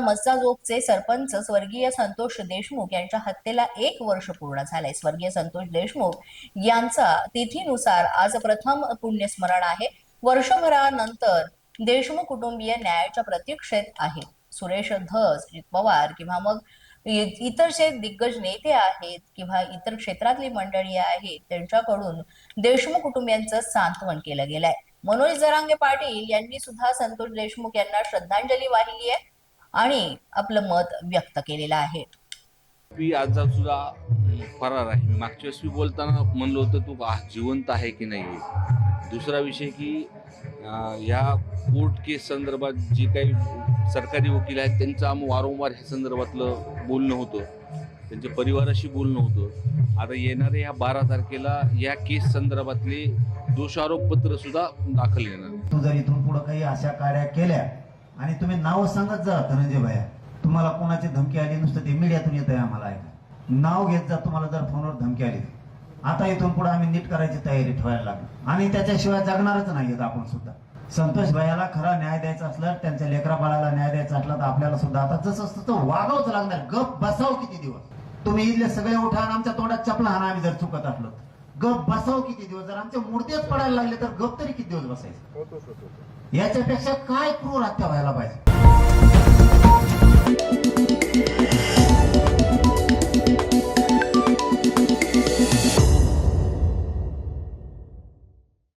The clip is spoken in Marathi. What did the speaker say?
मस्साजोगचे सरपंच स्वर्गीय संतोष देशमुख यांच्या हत्येला 1 वर्ष पूर्ण झाले। स्वर्गीय संतोष देशमुख यांचा तिथीनुसार आज प्रथम पुण्यस्मरण आहे। वर्षभरानंतर देशमुख कुटुंबीय न्यायाच्या प्रतीक्षेत आहे। सुरेश धस पवार किंवा मग इतर जे दिग्गज नेते आहेत किंवा इतर क्षेत्रातली मंडळी आहेत त्यांच्याकडून देशमुख कुटुंबियांचं सांत्वन केलं गेलंय। मनोज जरांगे पाटील यांनी सुद्धा संतोष देशमुख यांना श्रद्धांजली वाहिली आहे आणि आपलं मत व्यक्त केलेलं आहे। आज सुद्धा फरार आहे। मागच्या वेळेस बोलताना म्हणलं होतं तू जिवंत आहे की नाही। दुसरा विषय की या कोर्ट केस संदर्भात जी काही सरकारी वकील आहेत त्यांचं वारंवार ह्या संदर्भातलं बोलणं होतं, त्यांच्या परिवाराशी बोलणं होतं। आता येणाऱ्या या 12 तारखेला या केस संदर्भातले दोषारोपपत्र सुद्धा दाखल येणार। तू जर इथून पुढे काही अशा कार्या केल्या आणि तुम्ही नाव सांगत जा धनंजय भैया, तुम्हाला कोणाची धमकी आली नुसतं ते मीडियातून येत आहे आम्हाला ऐका, नाव घेत जा। तुम्हाला जर फोनवर धमकी आली आता इथून पुढे आम्ही नीट करायची तयारी ठेवायला लागलो आणि त्याच्याशिवाय जगणारच नाहीत आपण सुद्धा। संतोष भैयाला खरा न्याय द्यायचा असला, त्यांच्या लेकरा बाळाला न्याय द्यायचा असला तर आपल्याला सुद्धा आता जसं तसं वागावंच लागणार। गप बसाव किती दिवस तुम्ही इथले सगळे उठा आणि आमच्या तोंडात चपला हाना आम्ही जर चुकत असलो। गप बसाव किती दिवस, जर आमचे मुर्देच पडायला लागले तर गप तरी किती दिवस बसायचं। याच्यापेक्षा काय क्रूर हत्या व्हायला पाहिजे।